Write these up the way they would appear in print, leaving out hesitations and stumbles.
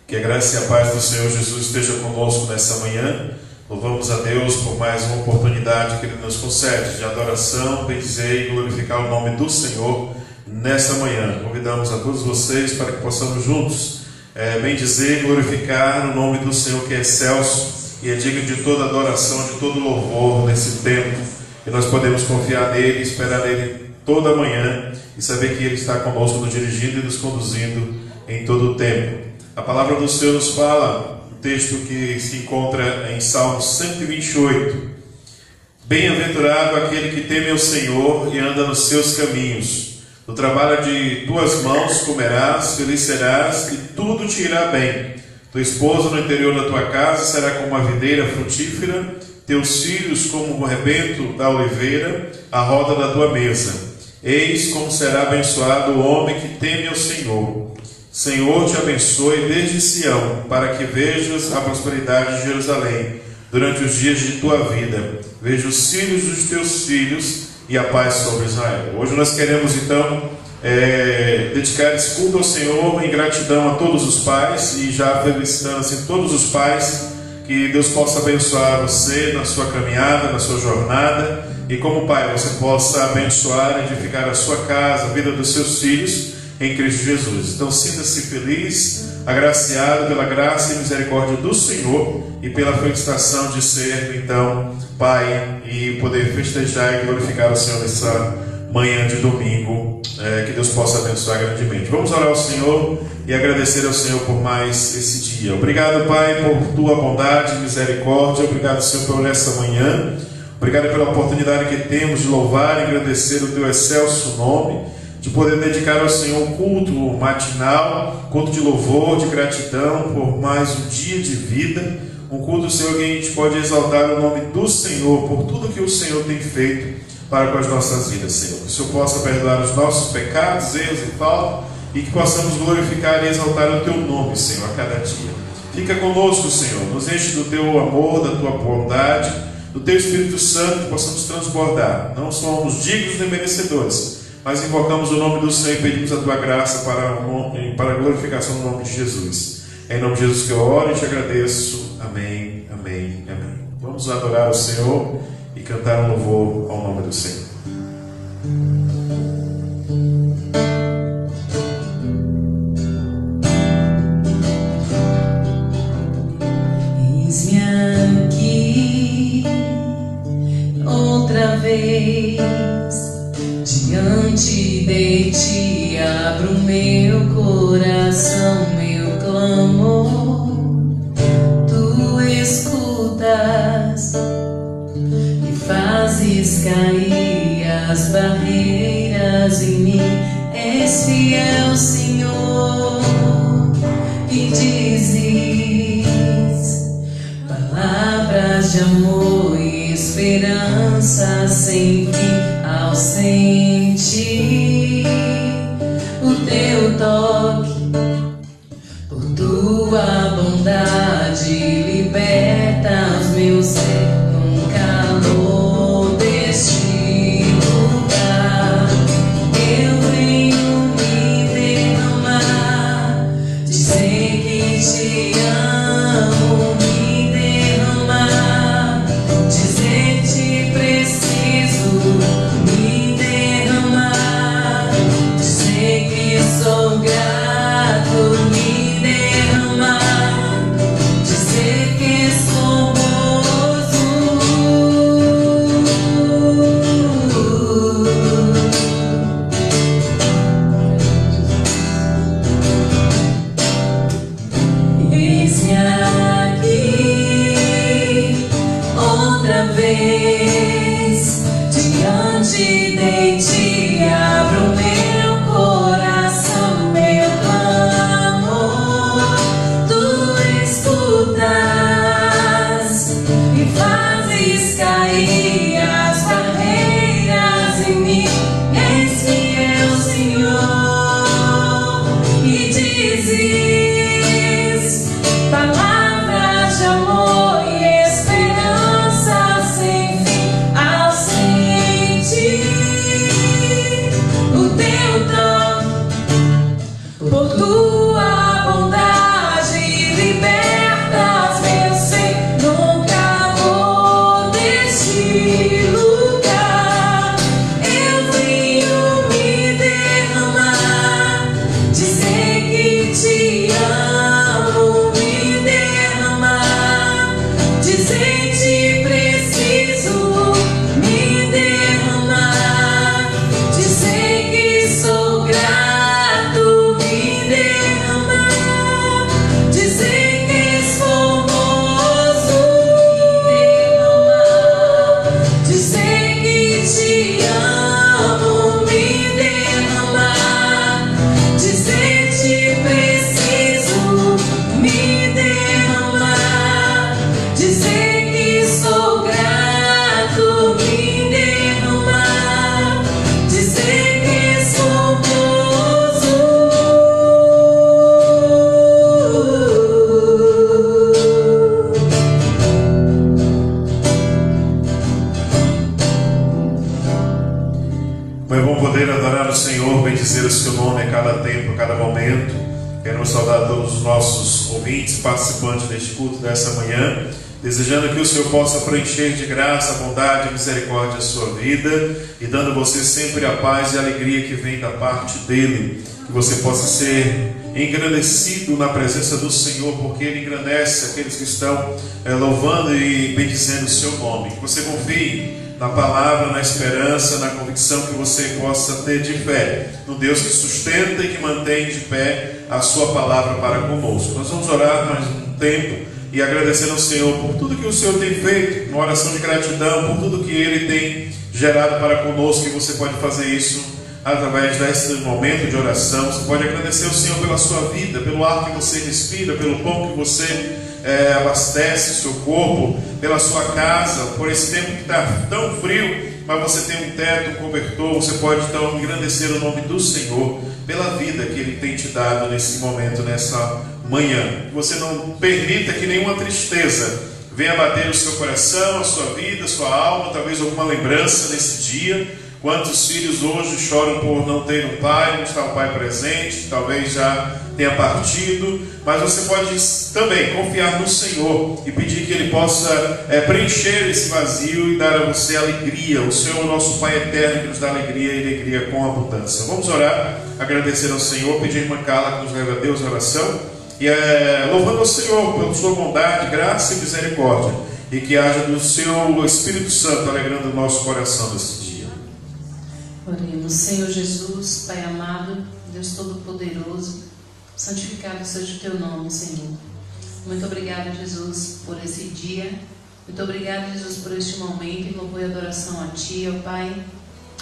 Que a graça e a paz do Senhor Jesus esteja conosco nessa manhã. Louvamos a Deus por mais uma oportunidade que Ele nos concede de adoração, bendizer e glorificar o nome do Senhor nessa manhã. Convidamos a todos vocês para que possamos juntos bendizer e glorificar o nome do Senhor, que é excelso e é digno de toda adoração, de todo louvor nesse tempo. E nós podemos confiar nele, esperar nele toda a manhã e saber que Ele está conosco, nos dirigindo e nos conduzindo em todo o tempo. A palavra do Senhor nos fala, um texto que se encontra em Salmo 128. Bem-aventurado aquele que teme ao Senhor e anda nos seus caminhos. No trabalho de tuas mãos comerás, feliz serás e tudo te irá bem. Tua esposa no interior da tua casa será como uma videira frutífera, teus filhos como o rebento da oliveira, a roda da tua mesa. Eis como será abençoado o homem que teme ao Senhor. Senhor te abençoe desde Sião, para que vejas a prosperidade de Jerusalém durante os dias de tua vida. Veja os filhos dos teus filhos e a paz sobre Israel. Hoje nós queremos então dedicar esse culto ao Senhor em gratidão a todos os pais e já felicitando assim todos os pais, que Deus possa abençoar você na sua caminhada, na sua jornada, e como pai você possa abençoar, edificar a sua casa, a vida dos seus filhos em Cristo Jesus. Então sinta-se feliz, agraciado pela graça e misericórdia do Senhor e pela felicitação de ser então pai e poder festejar e glorificar o Senhor nessa manhã de domingo. Que Deus possa abençoar grandemente. Vamos orar ao Senhor e agradecer ao Senhor por mais esse dia. Obrigado, Pai, por tua bondade e misericórdia. Obrigado, Senhor, por essa manhã. Obrigado pela oportunidade que temos de louvar e agradecer o teu excelso nome, de poder dedicar ao Senhor um culto matinal, culto de louvor, de gratidão por mais um dia de vida, um culto, Senhor, que a gente pode exaltar o nome do Senhor por tudo que o Senhor tem feito para com as nossas vidas, Senhor. Que o Senhor possa perdoar os nossos pecados, erros e faltas, e que possamos glorificar e exaltar o teu nome, Senhor, a cada dia. Fica conosco, Senhor, nos enche do teu amor, da tua bondade, do teu Espírito Santo, que possamos transbordar. Não somos dignos nem merecedores, mas invocamos o nome do Senhor e pedimos a tua graça para a glorificação do nome de Jesus. É em nome de Jesus que eu oro e te agradeço. Amém, amém, amém. Vamos adorar o Senhor e cantar um louvor ao nome do Senhor. Eis-me aqui outra vez, diante de ti abro meu coração, meu clamor. Tu escutas e fazes cair as barreiras em mim. És fiel, Senhor, e dizes palavras de amor e esperança sem fim ao sentir o teu toque. Por tua bondade liberta os meus ser num calor deste lugar. Eu venho me derramar, dizer que te amo, me derramar, dizer que te preciso, me derramar. Senhor, bendizer o seu nome a cada tempo, a cada momento. Queremos saudar todos os nossos ouvintes, participantes deste culto dessa manhã, desejando que o Senhor possa preencher de graça, bondade e misericórdia a sua vida e dando a você sempre a paz e a alegria que vem da parte dele. Que você possa ser engrandecido na presença do Senhor, porque Ele engrandece aqueles que estão louvando e bendizendo o seu nome. Que você confie na palavra, na esperança, na convicção que você possa ter de fé no Deus que sustenta e que mantém de pé a sua palavra para conosco. Nós vamos orar mais um tempo e agradecendo ao Senhor por tudo que o Senhor tem feito, uma oração de gratidão por tudo que Ele tem gerado para conosco. E você pode fazer isso através desse momento de oração. Você pode agradecer ao Senhor pela sua vida, pelo ar que você respira, pelo pão que você abastece o seu corpo, pela sua casa, por esse tempo que está tão frio, mas você tem um teto, um cobertor. Você pode então engrandecer o nome do Senhor pela vida que Ele tem te dado nesse momento, nessa manhã. Que você não permita que nenhuma tristeza venha bater o seu coração, a sua vida, a sua alma, talvez alguma lembrança nesse dia. Quantos filhos hoje choram por não ter um pai, não está o pai presente, talvez já tenha partido, mas você pode também confiar no Senhor e pedir que Ele possa preencher esse vazio e dar a você alegria. O Senhor é o nosso Pai eterno que nos dá alegria e alegria com abundância. Vamos orar, agradecer ao Senhor, pedir a irmã Carla que nos leve a Deus a oração e louvando ao Senhor pela sua bondade, graça e misericórdia, e que haja do seu Espírito Santo alegrando o nosso coração nesse dia. Oremos. Senhor Jesus, Pai amado, Deus Todo-Poderoso, santificado seja o Teu nome, Senhor. Muito obrigada, Jesus, por esse dia. Muito obrigada, Jesus, por este momento em louvor e adoração a Ti, ó Pai.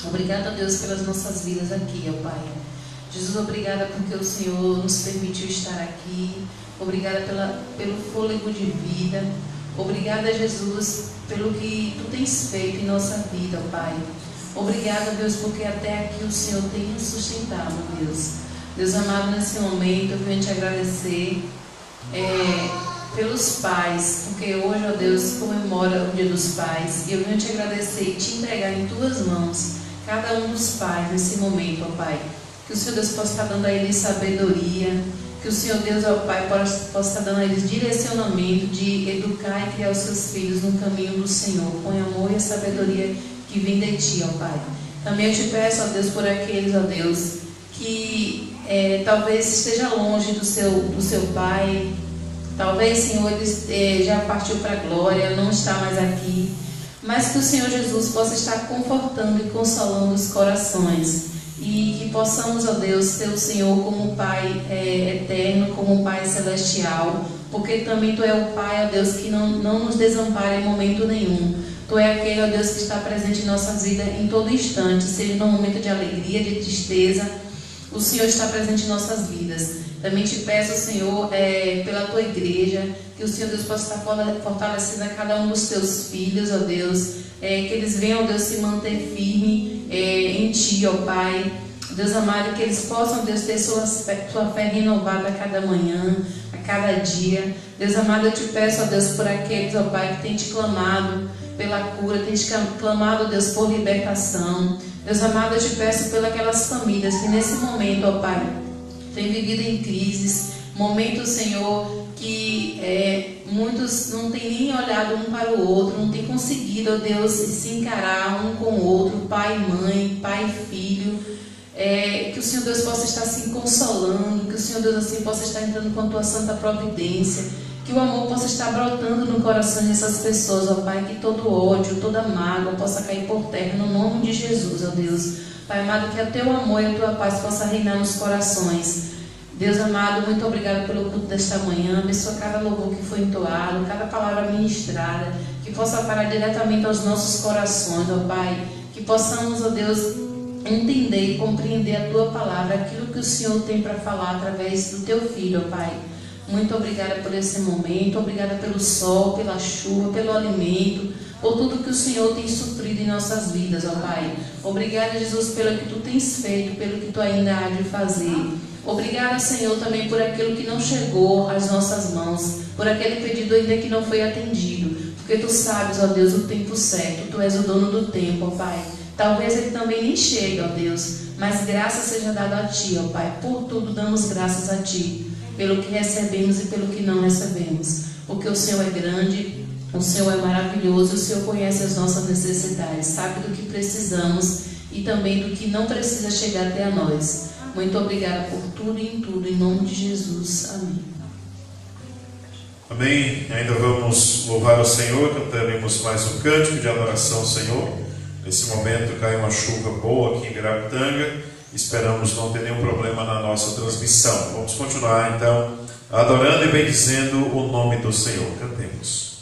Obrigada, Deus, pelas nossas vidas aqui, ó Pai. Jesus, obrigada porque o Senhor nos permitiu estar aqui. Obrigada pelo fôlego de vida. Obrigada, Jesus, pelo que Tu tens feito em nossa vida, ó Pai. Obrigada, Deus, porque até aqui o Senhor tem nos sustentado, Deus. Deus amado, nesse momento eu venho te agradecer pelos pais, porque hoje, ó Deus, comemora o Dia dos Pais. E eu venho te agradecer e te entregar em Tuas mãos cada um dos pais nesse momento, ó Pai. Que o Senhor Deus possa estar dando a eles sabedoria, que o Senhor Deus, ó Pai, possa estar dando a eles direcionamento de educar e criar os seus filhos no caminho do Senhor, com amor e a sabedoria que vem de Ti, ó Pai. Também eu te peço, ó Deus, por aqueles, ó Deus, que talvez esteja longe do seu Pai. Talvez, Senhor, ele já partiu para a glória, não está mais aqui. Mas que o Senhor Jesus possa estar confortando e consolando os corações. E que possamos, ó Deus, ter o Senhor como Pai eterno, como Pai celestial. Porque também Tu é o Pai, ó Deus, que não nos desampara em momento nenhum. Tu é aquele, ó Deus, que está presente em nossas vidas em todo instante, seja no momento de alegria, de tristeza, o Senhor está presente em nossas vidas. Também te peço, Senhor, pela Tua igreja, que o Senhor Deus possa estar fortalecendo a cada um dos Teus filhos, ó Deus, que eles venham, ó Deus, se manter firme em Ti, ó Pai. Deus amado, que eles possam, Deus, ter sua fé renovada a cada manhã, a cada dia. Deus amado, eu te peço, ó Deus, por aqueles, ó Pai, que têm te clamado pela cura, tem te clamado, Deus, por libertação. Deus amado, eu te peço pelas famílias que nesse momento, ó Pai, têm vivido em crises, momentos, Senhor, que muitos não têm nem olhado um para o outro, não têm conseguido, ó Deus, se encarar um com o outro, pai e mãe, pai e filho. Que o Senhor Deus possa estar se consolando, que o Senhor Deus assim possa estar entrando com a Tua santa providência, que o amor possa estar brotando no coração dessas pessoas, ó Pai, que todo ódio, toda mágoa possa cair por terra, no nome de Jesus, ó Deus. Pai amado, que o Teu amor e a Tua paz possa reinar nos corações. Deus amado, muito obrigado pelo culto desta manhã. Abençoa cada louvor que foi entoado, cada palavra ministrada, que possa parar diretamente aos nossos corações, ó Pai. Que possamos, ó Deus, entender e compreender a Tua palavra, aquilo que o Senhor tem para falar através do Teu Filho, ó Pai. Muito obrigada por esse momento, obrigada pelo sol, pela chuva, pelo alimento, por tudo que o Senhor tem suprido em nossas vidas, ó Pai. Obrigada, Jesus, pelo que Tu tens feito, pelo que Tu ainda há de fazer. Obrigada, Senhor, também por aquilo que não chegou às nossas mãos, por aquele pedido ainda que não foi atendido, porque Tu sabes, ó Deus, o tempo certo, Tu és o dono do tempo, ó Pai. Talvez ele também nem chegue, ó Deus, mas graça seja dada a Ti, ó Pai. Por tudo damos graças a Ti, pelo que recebemos e pelo que não recebemos, porque o Senhor é grande, o Senhor é maravilhoso, o Senhor conhece as nossas necessidades, sabe do que precisamos e também do que não precisa chegar até a nós. Muito obrigada por tudo e em tudo, em nome de Jesus. Amém. Amém. Ainda vamos louvar o Senhor, cantaremos mais um cântico de adoração ao Senhor. Nesse momento cai uma chuva boa aqui em Guarapitanga. Esperamos não ter nenhum problema na nossa transmissão. Vamos continuar então adorando e bendizendo o nome do Senhor. Cantemos.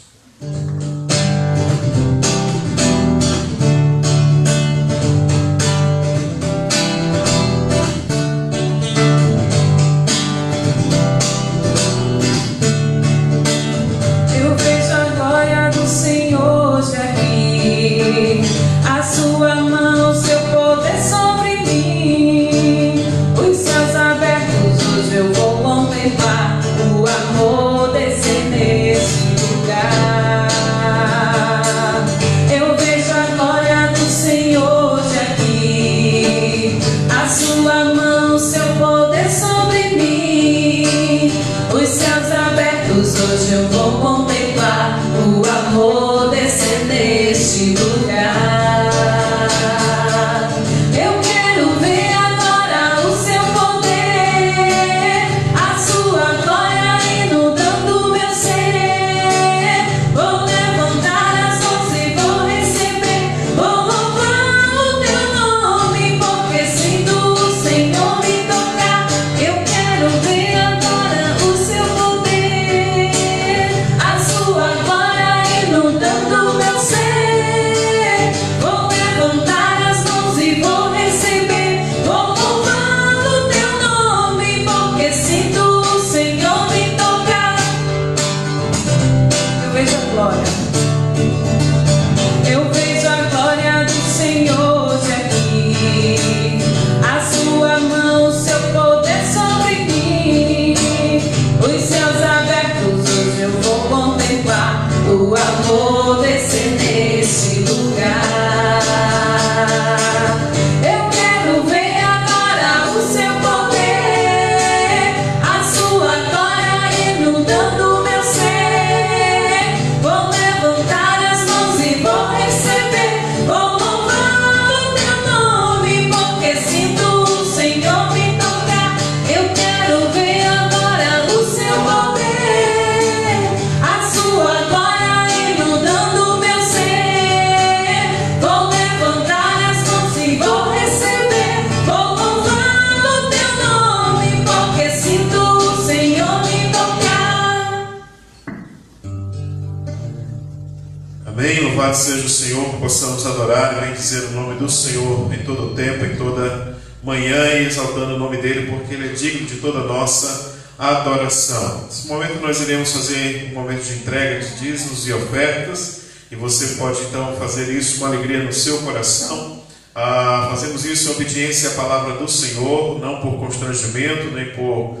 Louvado seja o Senhor, que possamos adorar e bendizer o nome do Senhor em todo o tempo, em toda manhã, e exaltando o nome dele, porque ele é digno de toda a nossa adoração. Nesse momento nós iremos fazer um momento de entrega de dízimos e ofertas, e você pode então fazer isso com alegria no seu coração. Fazemos isso em obediência à palavra do Senhor, não por constrangimento, nem por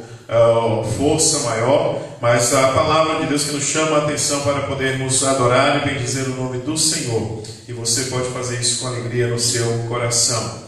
força maior, mas a palavra de Deus que nos chama a atenção para podermos adorar e bendizer o nome do Senhor. E você pode fazer isso com alegria no seu coração.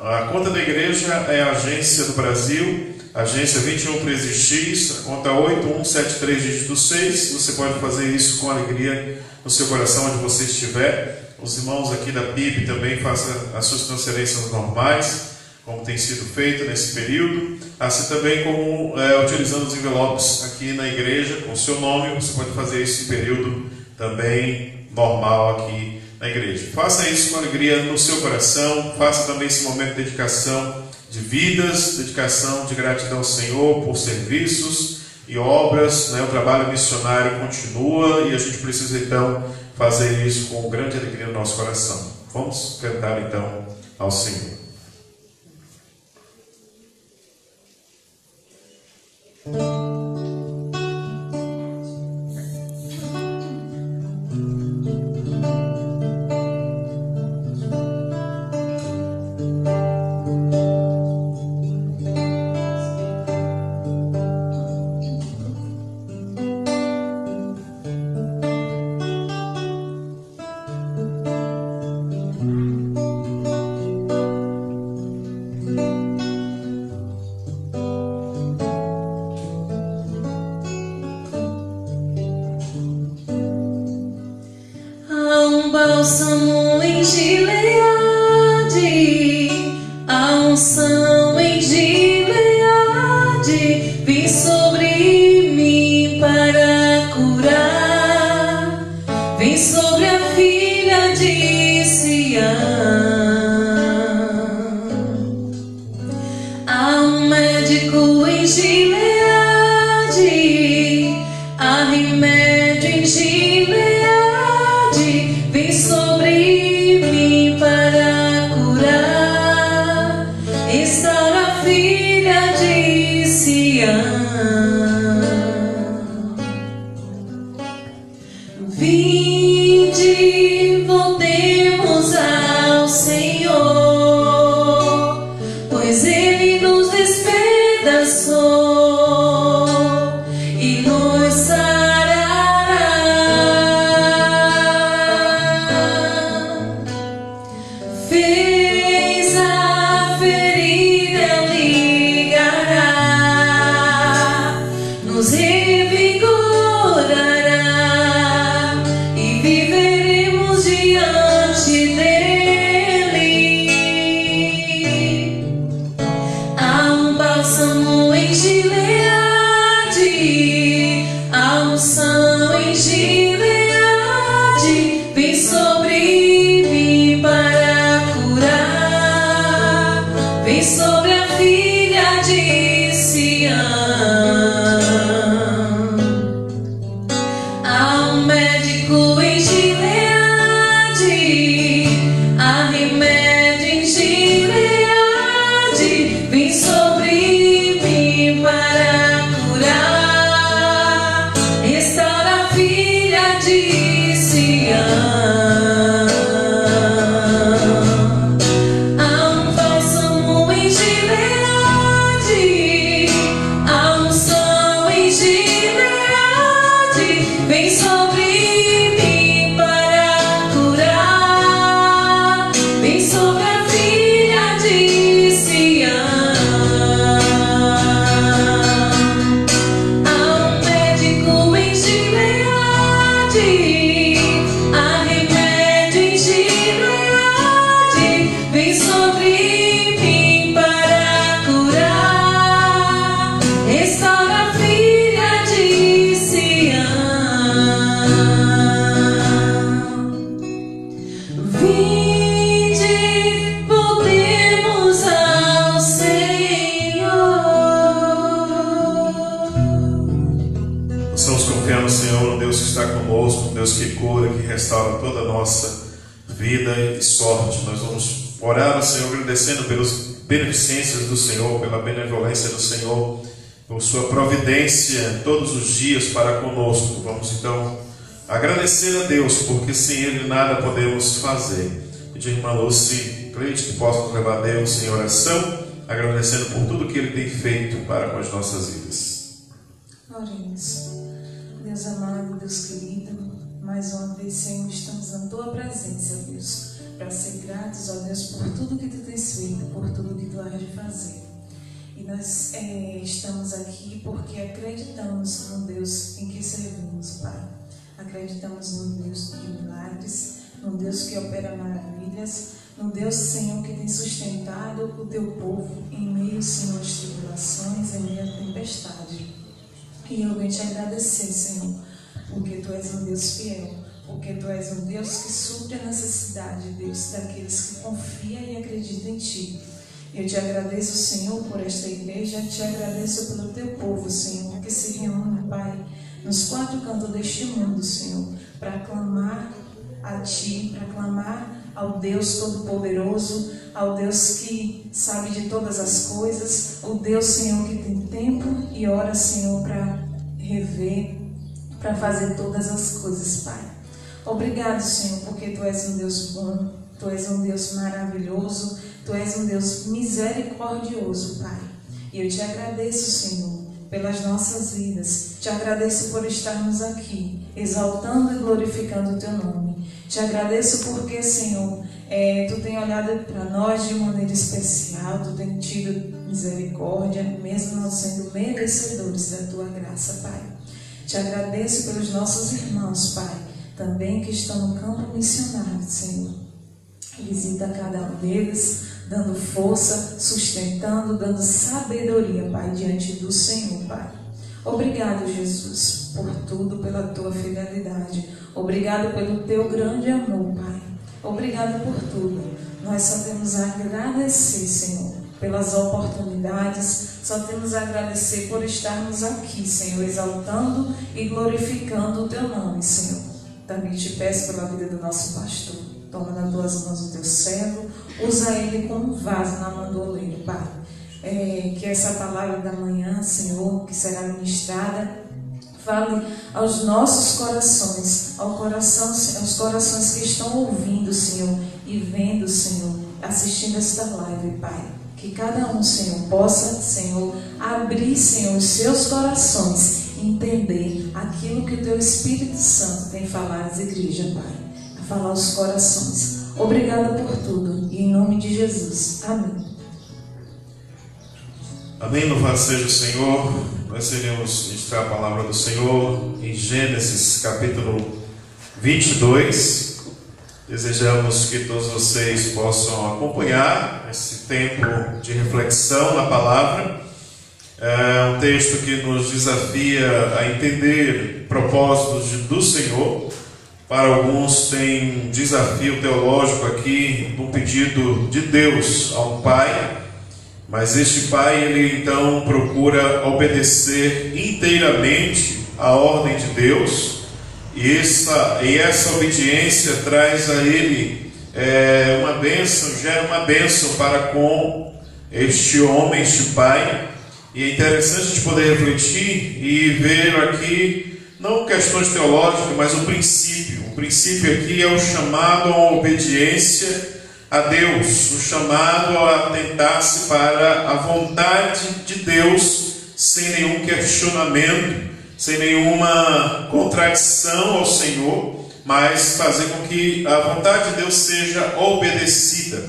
A conta da igreja é a Agência do Brasil, agência 2113X, a conta 8173 dígito 6. Você pode fazer isso com alegria no seu coração, onde você estiver. Os irmãos aqui da PIB também façam as suas transferências normais, como tem sido feito nesse período, assim também como utilizando os envelopes aqui na igreja com o seu nome. Você pode fazer isso em período também normal aqui na igreja. Faça isso com alegria no seu coração. Faça também esse momento de dedicação de vidas, dedicação de gratidão ao Senhor por serviços e obras, né? O trabalho missionário continua e a gente precisa então fazer isso com grande alegria no nosso coração. Vamos cantar então ao Senhor. médico em Gileade, há remédio em Gileade, vem sobre mim para curar, restaura a filha de Sião. Vinde, voltemos ao Senhor, pois Ele nos despedaçou e nos sarará. Fez a ferida, ligará, nos revigorará e viveremos diante dele. Há um bálsamo em Gileade, há unção em Gileade, vem sobre mim para curar, vem sobre a filha de Sião. Há um médico em Gileade, há remédio em Gileade, vem sobre mim para curar, restaura a filha de Sião. Há um bálsamo em Gileade, há unção em Gileade, vem sobre mim para curar, vem sobre a filha de Sião. Há um médico em Gileade, há remédio em Gileade, vem sobre mim para curar, restaura a filha de Sião. Vinde, voltemos ao Senhor. Estamos confiando, Senhor, no Deus que está conosco, no Deus que cura, que restaura toda a nossa vida e sorte. Nós vamos orar ao Senhor agradecendo pelas beneficências do Senhor, pela benevolência do Senhor, por sua providência todos os dias para conosco. Vamos então agradecer a Deus, porque sem Ele nada podemos fazer. Pedir a irmã Lucy Cleide que possa nos levar a Deus em oração, agradecendo por tudo que Ele tem feito para com as nossas vidas. Oremos. Deus amado, Deus querido, mais uma vez, Senhor, estamos na Tua presença, Deus, para ser gratos, ó Deus, por tudo que Tu tens feito, por tudo que Tu has de fazer. E nós estamos aqui porque acreditamos no Deus em que servimos, Pai. Acreditamos no Deus de milagres, no Deus que opera maravilhas, no Deus, Senhor, que tem sustentado o Teu povo em meio, Senhor, às tribulações, em meio à tempestade. E eu venho te agradecer, Senhor, porque Tu és um Deus fiel, porque Tu és um Deus que supre a necessidade, Deus, daqueles que confiam e acreditam em Ti. Eu te agradeço, Senhor, por esta igreja, te agradeço pelo Teu povo, Senhor, que se reúne, Pai, nos quatro cantos deste mundo, Senhor, para clamar a Ti, para clamar ao Deus Todo-Poderoso, ao Deus que sabe de todas as coisas, o Deus, Senhor, que tem tempo e hora, Senhor, para rever, para fazer todas as coisas, Pai. Obrigado, Senhor, porque Tu és um Deus bom, Tu és um Deus maravilhoso, Tu és um Deus misericordioso, Pai. E eu te agradeço, Senhor, pelas nossas vidas. Te agradeço por estarmos aqui, exaltando e glorificando o Teu nome. Te agradeço porque, Senhor, Tu tem olhado para nós de maneira especial, Tu tem tido misericórdia, mesmo nós sendo merecedores da Tua graça, Pai. Te agradeço pelos nossos irmãos, Pai, também que estão no campo missionário, Senhor. Visita cada um deles, dando força, sustentando, dando sabedoria, Pai, diante do Senhor, Pai. Obrigado, Jesus, por tudo, pela Tua fidelidade. Obrigado pelo Teu grande amor, Pai. Obrigado por tudo. Nós só temos a agradecer, Senhor, pelas oportunidades. Só temos a agradecer por estarmos aqui, Senhor, exaltando e glorificando o Teu nome, Senhor. Também te peço pela vida do nosso pastor. Toma nas tuas mãos o Teu servo, usa ele como um vaso na mão do oleiro, Pai. Que essa palavra da manhã, Senhor, que será ministrada, fale aos nossos corações, aos corações que estão ouvindo, Senhor, e vendo, Senhor, assistindo esta live, Pai. Que cada um, Senhor, possa, Senhor, abrir, Senhor, os seus corações, entender aquilo que o Teu Espírito Santo tem falado às igrejas, Pai. A falar aos corações. Obrigada por tudo. E em nome de Jesus. Amém. Amém, louvado seja o Senhor. Nós iremos ministrar a palavra do Senhor em Gênesis capítulo 22. Desejamos que todos vocês possam acompanhar esse tempo de reflexão na palavra. É um texto que nos desafia a entender propósitos do Senhor. Para alguns tem um desafio teológico aqui, um pedido de Deus a um pai. Mas este pai, ele então procura obedecer inteiramente a ordem de Deus, e essa obediência traz a ele uma bênção, gera uma bênção para com este homem, este pai. E é interessante a gente poder refletir e ver aqui, não questões teológicas, mas o princípio. O princípio aqui é o chamado à obediência a Deus, o chamado a atentar-se para a vontade de Deus, sem nenhum questionamento, sem nenhuma contradição ao Senhor, mas fazer com que a vontade de Deus seja obedecida.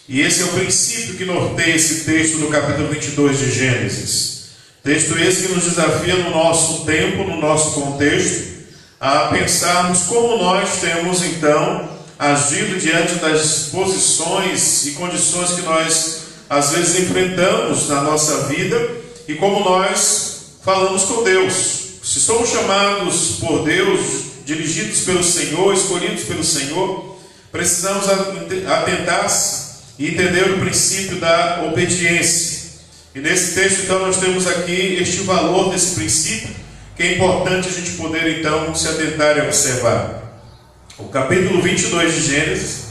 E esse é o princípio que norteia esse texto do capítulo 22 de Gênesis. Texto esse que nos desafia no nosso tempo, no nosso contexto, a pensarmos como nós temos então agindo diante das posições e condições que nós às vezes enfrentamos na nossa vida e como nós falamos com Deus. Se somos chamados por Deus, dirigidos pelo Senhor, escolhidos pelo Senhor, precisamos atentar-se e entender o princípio da obediência. E nesse texto então nós temos aqui este valor desse princípio, que é importante a gente poder então se atentar e observar. O capítulo 22 de Gênesis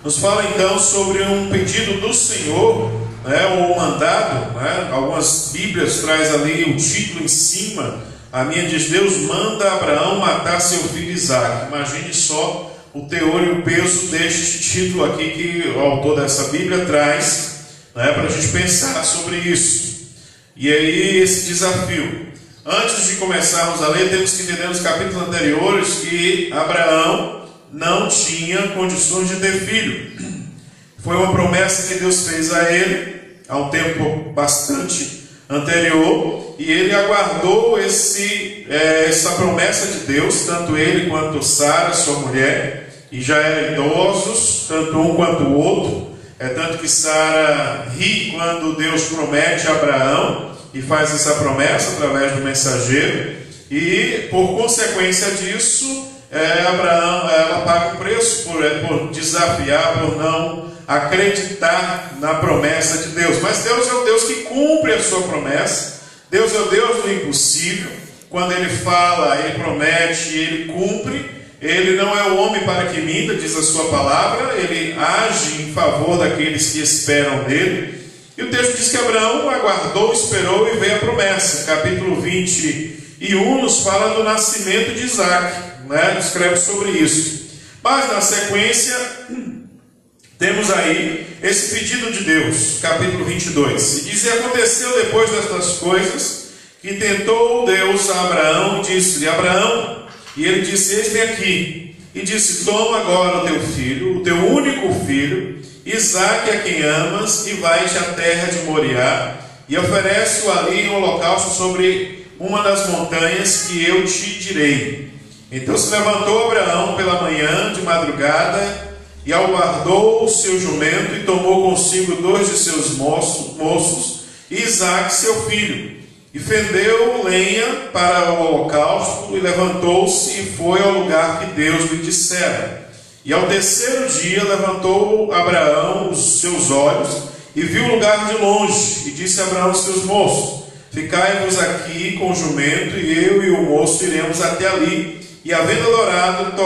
nos fala então sobre um pedido do Senhor, ou um mandado, Algumas Bíblias traz ali o título em cima. A minha diz: Deus manda Abraão matar seu filho Isaque. Imagine só o teor e o peso deste título aqui que o autor dessa Bíblia traz, para a gente pensar sobre isso. E aí esse desafio. Antes de começarmos a ler, temos que entender nos capítulos anteriores que Abraão não tinha condições de ter filho. Foi uma promessa que Deus fez a ele há um tempo bastante anterior, e ele aguardou essa promessa de Deus, tanto ele quanto Sara, sua mulher, e já eram idosos, tanto um quanto o outro. Tanto que Sara ri quando Deus promete a Abraão e faz essa promessa através do mensageiro, e por consequência disso Abraão, ela paga o preço por desafiar, por não acreditar na promessa de Deus. Mas Deus é o Deus que cumpre a sua promessa. Deus é o Deus do impossível. Quando Ele fala, Ele promete, Ele cumpre. Ele não é o homem para que minta, diz a sua palavra. Ele age em favor daqueles que esperam nele. E o texto diz que Abraão aguardou, esperou e veio a promessa. Capítulo 21 nos fala do nascimento de Isaque. Escreve sobre isso. Mas na sequência temos aí esse pedido de Deus, capítulo 22. E diz: e aconteceu depois destas coisas que tentou Deus a Abraão e disse-lhe: Abraão, e ele disse: eis-me aqui. E disse: toma agora o teu filho, o teu único filho, Isaque, a quem amas, e vai-te à terra de Moriá, e oferece-o ali em holocausto sobre uma das montanhas que eu te direi. Então se levantou Abraão pela manhã, de madrugada, e aguardou o seu jumento, e tomou consigo 2 de seus moços, e Isaque seu filho, e fendeu lenha para o holocausto, e levantou-se e foi ao lugar que Deus lhe dissera. E ao terceiro dia levantou Abraão os seus olhos, e viu o lugar de longe, e disse a Abraão e seus moços: ficai-vos aqui com o jumento, e eu e o moço iremos até ali, e havendo adorado,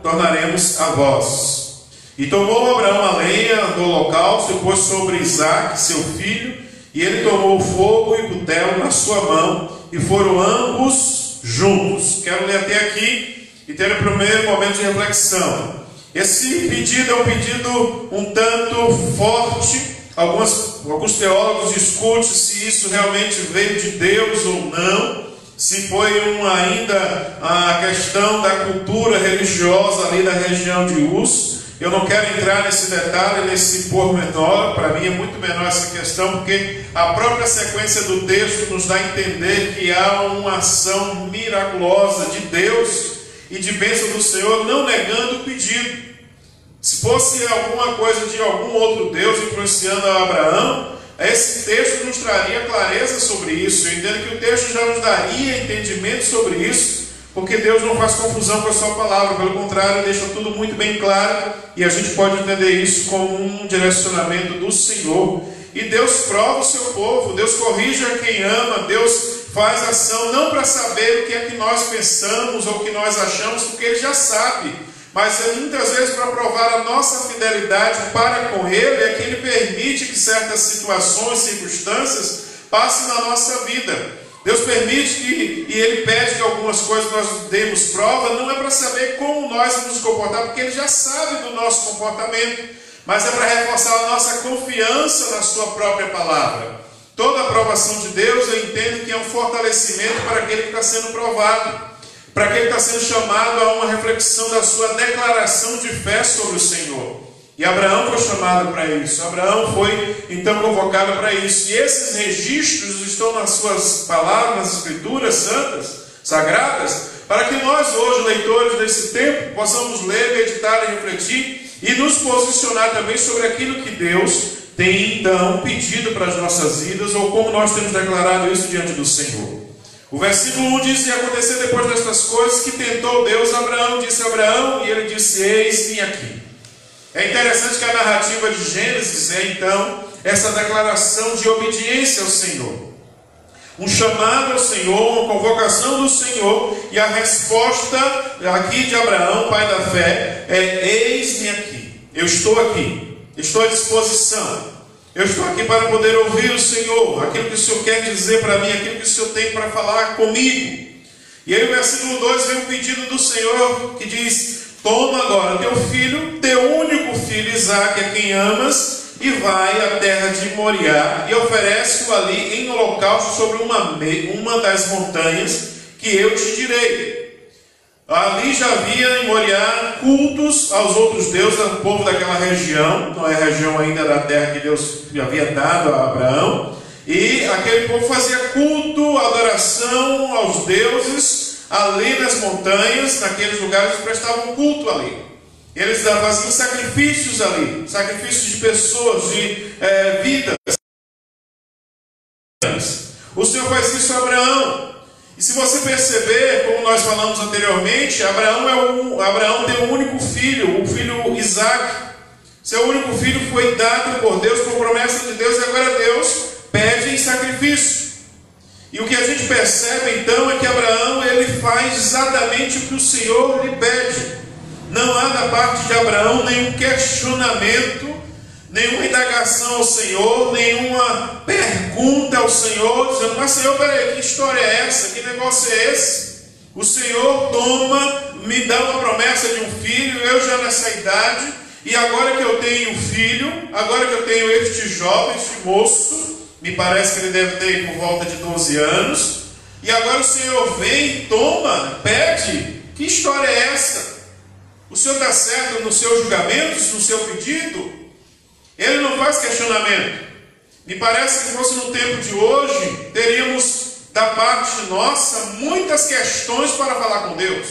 tornaremos a vós. E tomou Abraão a lenha do holocausto e pôs sobre Isaque, seu filho, e ele tomou o fogo e o cutelo na sua mão, e foram ambos juntos. Quero ler até aqui e ter o primeiro momento de reflexão. Esse pedido é um pedido um tanto forte. Alguns teólogos discutem se isso realmente veio de Deus ou não, se foi ainda a questão da cultura religiosa ali da região de Uz. Eu não quero entrar nesse detalhe, nesse pormenor. Para mim é muito menor essa questão, porque a própria sequência do texto nos dá a entender que há uma ação miraculosa de Deus e de bênção do Senhor, não negando o pedido. Se fosse alguma coisa de algum outro Deus influenciando a Abraão, esse texto nos traria clareza sobre isso. Eu entendo que o texto já nos daria entendimento sobre isso, porque Deus não faz confusão com a sua palavra, pelo contrário, deixa tudo muito bem claro, e a gente pode entender isso como um direcionamento do Senhor. E Deus prova o seu povo, Deus corrige a quem ama, Deus faz ação não para saber o que é que nós pensamos ou o que nós achamos, porque Ele já sabe, mas é muitas vezes para provar a nossa fidelidade para com Ele, é que Ele permite que certas situações, circunstâncias passem na nossa vida. Deus permite e Ele pede que algumas coisas nós demos prova, não é para saber como nós vamos nos comportar, porque Ele já sabe do nosso comportamento, mas é para reforçar a nossa confiança na sua própria palavra. Toda aprovação de Deus, eu entendo que é um fortalecimento para aquele que está sendo provado, para aquele que está sendo chamado a uma reflexão da sua declaração de fé sobre o Senhor. E Abraão foi chamado para isso, Abraão foi então convocado para isso. E esses registros estão nas suas palavras, nas escrituras santas, sagradas, para que nós hoje, leitores desse tempo, possamos ler, meditar e refletir e nos posicionar também sobre aquilo que Deus tem então pedido para as nossas vidas, ou como nós temos declarado isso diante do Senhor. O versículo 1 diz: e aconteceu depois destas coisas que tentou Deus Abraão, disse a Abraão, e ele disse: eis-me aqui. É interessante que a narrativa de Gênesis é então essa declaração de obediência ao Senhor, um chamado ao Senhor, uma convocação do Senhor, e a resposta aqui de Abraão, pai da fé, é: eis-me aqui, eu estou aqui, estou à disposição, eu estou aqui para poder ouvir o Senhor, aquilo que o Senhor quer dizer para mim, aquilo que o Senhor tem para falar comigo. E aí o versículo 2 vem o pedido do Senhor que diz: toma agora teu filho, teu único filho Isaque, a quem amas, e vai à terra de Moriá, e oferece-o ali em holocausto sobre uma das montanhas que eu te direi. Ali já havia em Moriá cultos aos outros deuses, ao povo daquela região, não é a região ainda da terra que Deus havia dado a Abraão, e aquele povo fazia culto, adoração aos deuses, ali nas montanhas, naqueles lugares, prestavam culto ali. Eles faziam sacrifícios ali, sacrifícios de pessoas, de vidas. O Senhor faz isso a Abraão. E se você perceber, como nós falamos anteriormente, Abraão tem um único filho, o filho Isaque. Seu único filho foi dado por Deus, por promessa de Deus, e agora Deus pede em sacrifício. E o que a gente percebe então é que Abraão ele faz exatamente o que o Senhor lhe pede. Não há da parte de Abraão nenhum questionamento, nenhuma indagação ao Senhor, nenhuma pergunta ao Senhor, dizendo: mas Senhor, peraí, que história é essa? Que negócio é esse? O Senhor me dá uma promessa de um filho, eu já nessa idade, e agora que eu tenho um filho, agora que eu tenho este jovem, este moço, me parece que ele deve ter por volta de 12 anos, e agora o Senhor vem, toma, pede. Que história é essa? O Senhor está certo nos seus julgamentos, no seu pedido? Ele não faz questionamento. Me parece que se fosse no tempo de hoje, teríamos da parte nossa muitas questões para falar com Deus.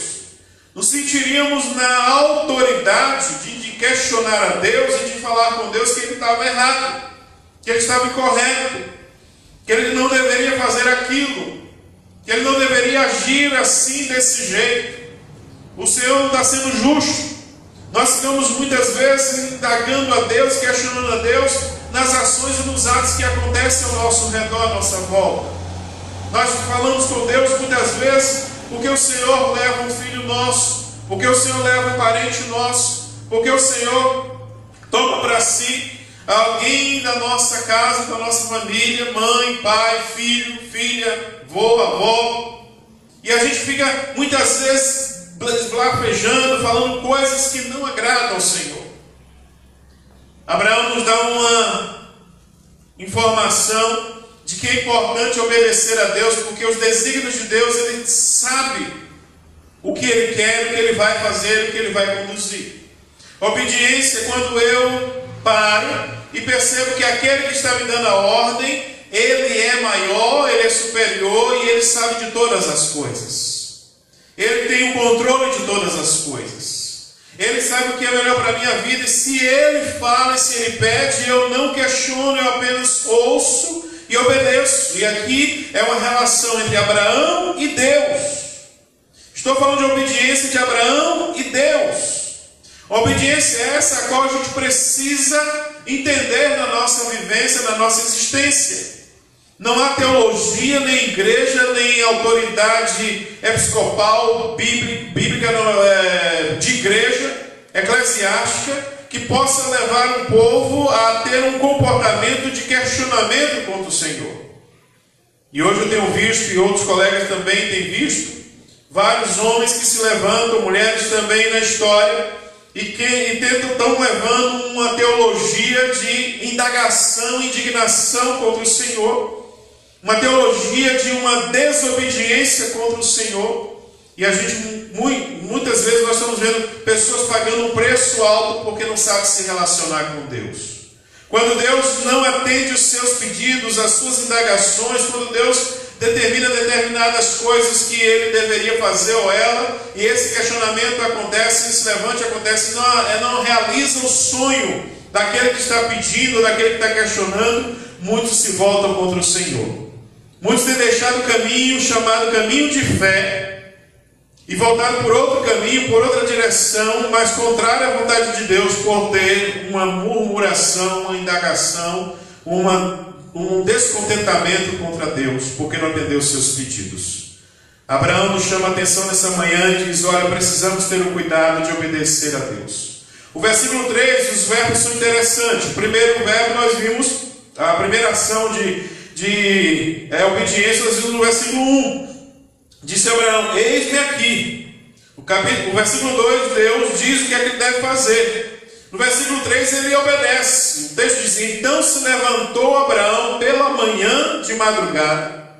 Nos sentiríamos na autoridade de questionar a Deus e de falar com Deus que ele estava errado, que ele estava incorreto, que ele não deveria fazer aquilo, que ele não deveria agir assim, desse jeito. O Senhor não está sendo justo. Nós ficamos muitas vezes indagando a Deus, questionando a Deus, nas ações e nos atos que acontecem ao nosso redor, à nossa volta. Nós falamos com Deus muitas vezes porque o Senhor leva um filho nosso, porque o Senhor leva um parente nosso, porque o Senhor toma para si alguém da nossa casa, da nossa família, mãe, pai, filho, filha, avô, avó. E a gente fica muitas vezes blasfejando, falando coisas que não agradam ao Senhor. Abraão nos dá uma informação de que é importante obedecer a Deus, porque os desígnios de Deus, Ele sabe o que Ele quer, o que Ele vai fazer, o que Ele vai conduzir. Obediência é quando eu paro e percebo que aquele que está me dando a ordem, Ele é maior, Ele é superior e Ele sabe de todas as coisas. Ele tem o controle de todas as coisas. Ele sabe o que é melhor para a minha vida, e se Ele fala, se Ele pede, eu não questiono, eu apenas ouço e obedeço. E aqui é uma relação entre Abraão e Deus. Estou falando de obediência de Abraão e Deus. A obediência é essa a qual a gente precisa entender na nossa vivência, na nossa existência. Não há teologia, nem igreja, nem autoridade episcopal, bíblica, de igreja, eclesiástica, que possa levar um povo a ter um comportamento de questionamento contra o Senhor. E hoje eu tenho visto, e outros colegas também têm visto, vários homens que se levantam, mulheres também na história, e estão levando uma teologia de indagação, indignação contra o Senhor, uma teologia de uma desobediência contra o Senhor. E a gente, muitas vezes nós estamos vendo pessoas pagando um preço alto porque não sabem se relacionar com Deus. Quando Deus não atende os seus pedidos, as suas indagações, quando Deus determina determinadas coisas que Ele deveria fazer ou ela, e esse questionamento acontece, esse levante acontece, não realiza o sonho daquele que está pedindo, daquele que está questionando, muitos se voltam contra o Senhor. Muitos têm deixado o caminho chamado caminho de fé e voltado por outro caminho, por outra direção, mas contrário à vontade de Deus, por ter uma murmuração, uma indagação, um descontentamento contra Deus, porque não atendeu os seus pedidos. Abraão nos chama a atenção nessa manhã e diz: olha, precisamos ter o cuidado de obedecer a Deus. O versículo 3, os verbos são interessantes. O primeiro verbo nós vimos, a primeira ação de obediência, nós vimos no versículo 1. Disse Abraão: eis-me aqui. O versículo 2, Deus diz o que é que ele deve fazer. No versículo 3 ele obedece. O texto diz: então se levantou Abraão pela manhã de madrugada,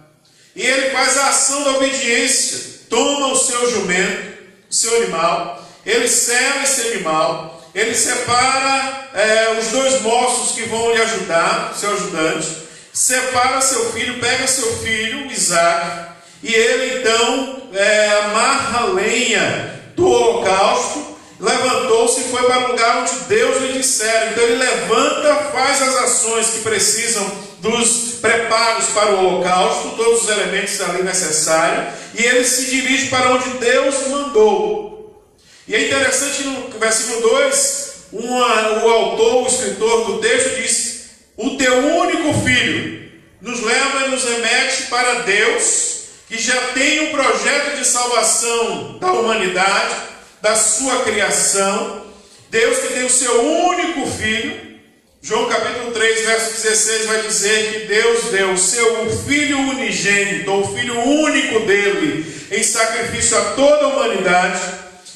e ele faz a ação da obediência. Toma o seu jumento, o seu animal, ele sela esse animal, ele separa os dois moços que vão lhe ajudar, seu ajudante, separa seu filho, pega seu filho, Isaque, e ele então amarra a lenha do holocausto, levantou-se e foi para o lugar onde Deus lhe dissera. Então ele levanta, faz as ações que precisam dos preparos para o holocausto, todos os elementos ali necessários, e ele se dirige para onde Deus mandou. E é interessante no versículo 2, o autor, o escritor do texto diz: o teu único filho, nos leva e nos remete para Deus, que já tem um projeto de salvação da humanidade, da sua criação. Deus que tem o seu único filho. João capítulo 3, verso 16 vai dizer que Deus deu o seu filho unigênito, ou o filho único dele, em sacrifício a toda a humanidade.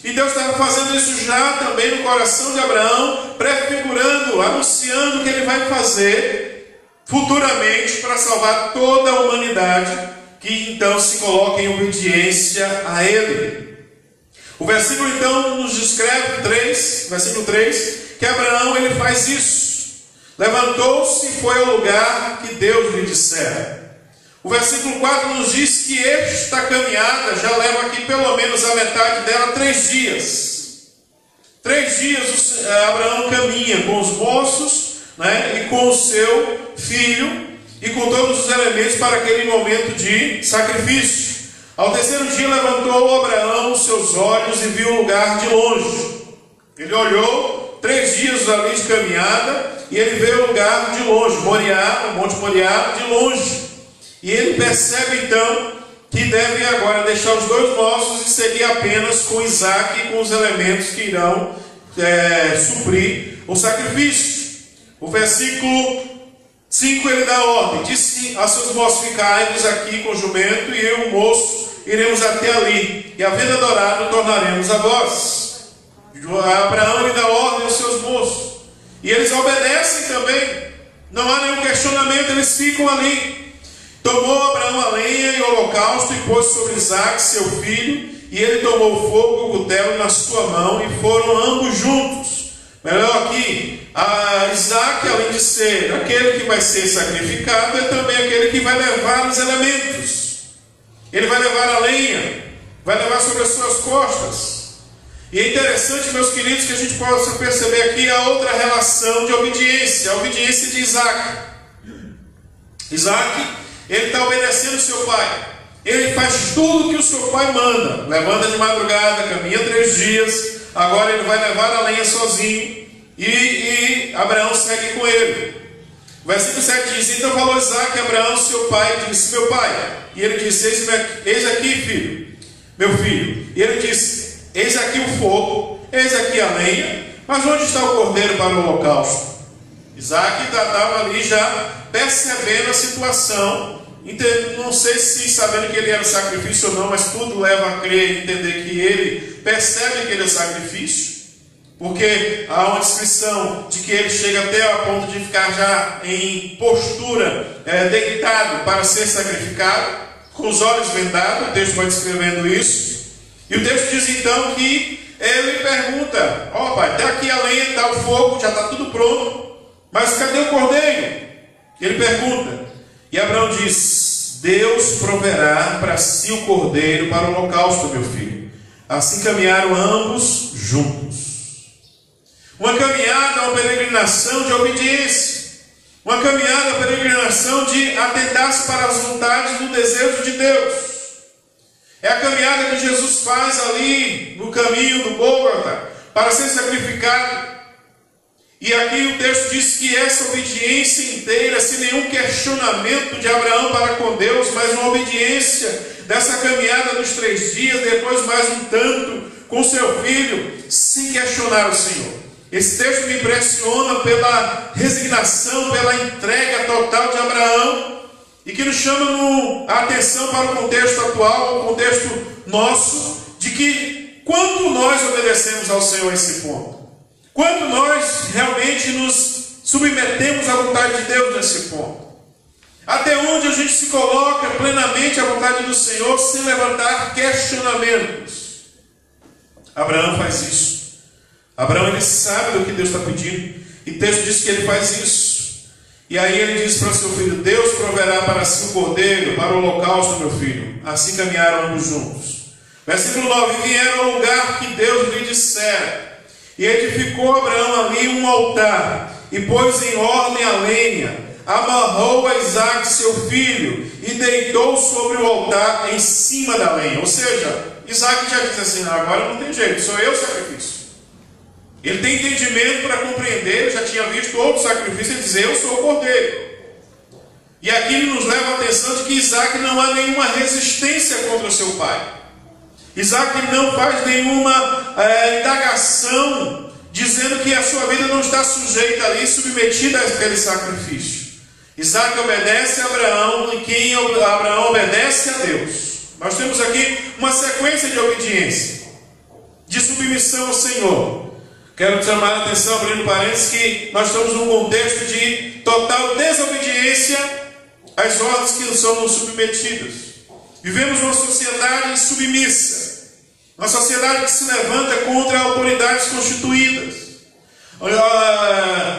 E Deus estava fazendo isso já também no coração de Abraão, prefigurando, anunciando o que ele vai fazer futuramente para salvar toda a humanidade, que então se coloca em obediência a ele. O versículo então nos descreve, versículo 3, que Abraão ele faz isso. Levantou-se e foi ao lugar que Deus lhe dissera. O versículo 4 nos diz que esta caminhada já leva aqui pelo menos a metade dela 3 dias. 3 dias Abraão caminha com os moços, e com o seu filho e com todos os elementos para aquele momento de sacrifício. Ao terceiro dia levantou Abraão os seus olhos e viu o lugar de longe. Ele olhou, 3 dias ali de caminhada, e ele vê o lugar de longe, Moriá, o Monte Moriá, de longe. E ele percebe então que deve agora deixar os dois mortos e seguir apenas com Isaac e com os elementos que irão suprir o sacrifício. O versículo 5 ele dá ordem: disse a seus moços: ficai-vos aqui com o jumento, e eu e o moço iremos até ali, e havendo adorado, tornaremos a vós. Abraão lhe dá ordem aos seus moços, e eles obedecem também, não há nenhum questionamento, eles ficam ali. Tomou Abraão a lenha e o holocausto e pôs sobre Isaac, seu filho, e ele tomou o fogo e o cutelo na sua mão, e foram ambos juntos. Melhor aqui, Isaac, além de ser aquele que vai ser sacrificado, é também aquele que vai levar os elementos. Ele vai levar a lenha, vai levar sobre as suas costas. E é interessante, meus queridos, que a gente possa perceber aqui a outra relação de obediência, a obediência de Isaac. Isaac, ele está obedecendo o seu pai. Ele faz tudo que o seu pai manda. Levanta de madrugada, caminha 3 dias. Agora ele vai levar a lenha sozinho. E Abraão segue com ele. Versículo 7 diz: então falou Isaac a Abraão, seu pai, e disse: meu pai. E ele disse: eis aqui, filho, meu filho. E ele disse: eis aqui o fogo, eis aqui a lenha, mas onde está o cordeiro para o holocausto? Isaac estava ali já percebendo a situação, não sei se sabendo que ele era sacrifício ou não, mas tudo leva a crer e entender que ele percebe que ele é sacrifício, porque há uma descrição de que ele chega até a ponto de ficar já em postura, deitado para ser sacrificado, com os olhos vendados. O texto vai descrevendo isso, e o texto diz então que ele pergunta: ó pai, está aqui a lenha, está o fogo, já está tudo pronto, mas cadê o cordeiro? Ele pergunta, e Abraão diz: Deus proverá para si o cordeiro para o holocausto, meu filho. Assim caminharam ambos juntos. Uma caminhada, uma peregrinação de obediência. Uma caminhada, uma peregrinação de atentar-se para as vontades do desejo de Deus. É a caminhada que Jesus faz ali no caminho do Gólgota para ser sacrificado. E aqui o texto diz que essa obediência inteira, sem nenhum questionamento de Abraão para com Deus, mas uma obediência dessa caminhada dos 3 dias, depois mais um tanto com seu filho, sem questionar o Senhor. Esse texto me impressiona pela resignação, pela entrega total de Abraão, e que nos chama a atenção para o contexto atual, o contexto nosso, de que quando nós obedecemos ao Senhor a esse ponto, quando nós realmente nos submetemos à vontade de Deus nesse ponto, até onde a gente se coloca plenamente à vontade do Senhor sem levantar questionamentos. Abraão faz isso. Abraão, ele sabe do que Deus está pedindo, e o texto diz que ele faz isso. E aí ele diz para seu filho: Deus proverá para si um cordeiro para o holocausto, meu filho. Assim caminharam ambos juntos. Versículo 9: vieram ao lugar que Deus lhe dissera, e edificou Abraão ali um altar, e pôs em ordem a lenha, amarrou a Isaac seu filho, e deitou sobre o altar em cima da lenha. Ou seja, Isaac já disse assim: agora não tem jeito, sou eu o sacrifício. Ele tem entendimento para compreender, ele já tinha visto outro sacrifício, ele diz: eu sou o cordeiro. E aqui ele nos leva a atenção de que Isaac não há nenhuma resistência contra o seu pai. Isaac não faz nenhuma indagação dizendo que a sua vida não está sujeita ali, submetida àquele sacrifício. Isaac obedece a Abraão, e quem Abraão obedece a Deus. Nós temos aqui uma sequência de obediência, de submissão ao Senhor. Quero chamar a atenção, abrindo parênteses, que nós estamos num contexto de total desobediência às ordens que nos são submetidas. Vivemos uma sociedade submissa, uma sociedade que se levanta contra autoridades constituídas,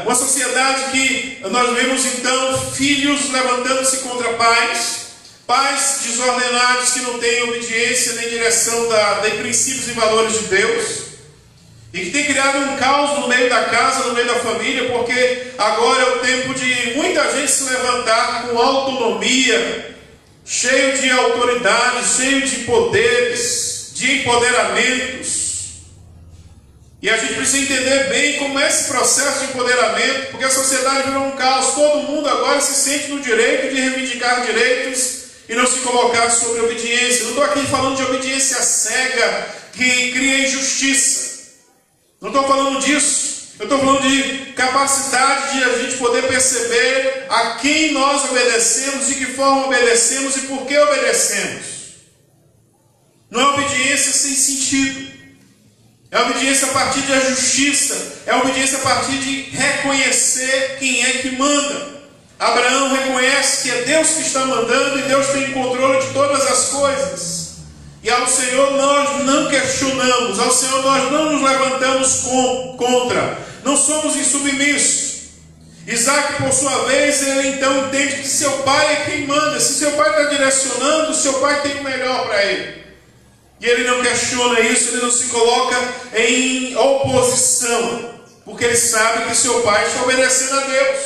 uma sociedade que nós vemos então filhos levantando-se contra pais, pais desordenados que não têm obediência nem direção de princípios e valores de Deus, e que tem criado um caos no meio da casa, no meio da família, porque agora é o tempo de muita gente se levantar com autonomia, cheio de autoridade, cheio de poderes, de empoderamentos. E a gente precisa entender bem como é esse processo de empoderamento, porque a sociedade virou um caos. Todo mundo agora se sente no direito de reivindicar direitos e não se colocar sobre obediência. Não estou aqui falando de obediência cega que cria injustiça. Não estou falando disso. Eu estou falando de capacidade de a gente poder perceber a quem nós obedecemos, de que forma obedecemos e por que obedecemos. Não é obediência sem sentido. É obediência a partir da justiça. É obediência a partir de reconhecer quem é que manda. Abraão reconhece que é Deus que está mandando e Deus tem controle de todas as coisas. E ao Senhor nós não questionamos, ao Senhor nós não nos levantamos contra, não somos insubmissos. Isaac, por sua vez, ele então entende que seu pai é quem manda. Se seu pai está direcionando, seu pai tem o melhor para ele. E ele não questiona isso, ele não se coloca em oposição, porque ele sabe que seu pai está obedecendo a Deus.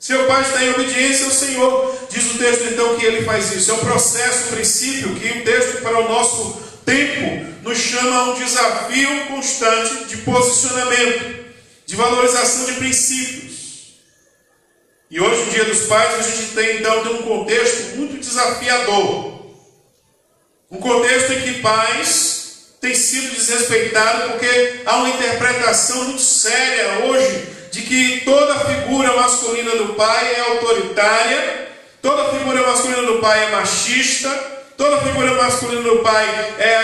Seu pai está em obediência ao Senhor. Diz o texto então que ele faz isso. É um processo, um princípio que o texto para o nosso tempo nos chama a um desafio constante de posicionamento, de valorização de princípios. E hoje, no Dia dos Pais, a gente tem então um contexto muito desafiador. Um contexto em que pais têm sido desrespeitados porque há uma interpretação muito séria hoje de que toda figura masculina do pai é autoritária, toda figura masculina do pai é machista, toda figura masculina do pai é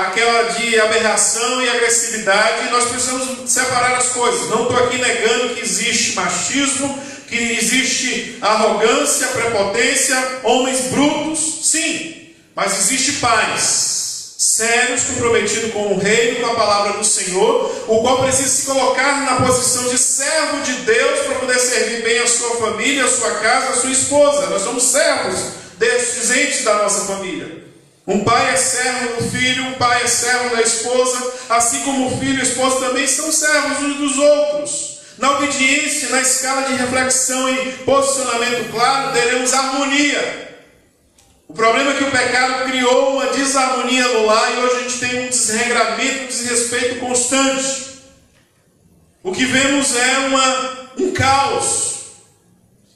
aquela de aberração e agressividade, e nós precisamos separar as coisas. Não estou aqui negando que existe machismo, que existe arrogância, prepotência, homens brutos, sim, mas existe pais sérios, comprometidos com o reino, com a palavra do Senhor, o qual precisa se colocar na posição de servo de Deus para poder servir bem a sua família, a sua casa, a sua esposa. Nós somos servos destes entes da nossa família. Um pai é servo do filho, um pai é servo da esposa, assim como o filho e a esposa também são servos uns dos outros. Na obediência, na escala de reflexão e posicionamento claro, teremos harmonia. O problema é que o pecado criou uma desarmonia no lar e hoje a gente tem um desregramento, um desrespeito constante. O que vemos é um caos.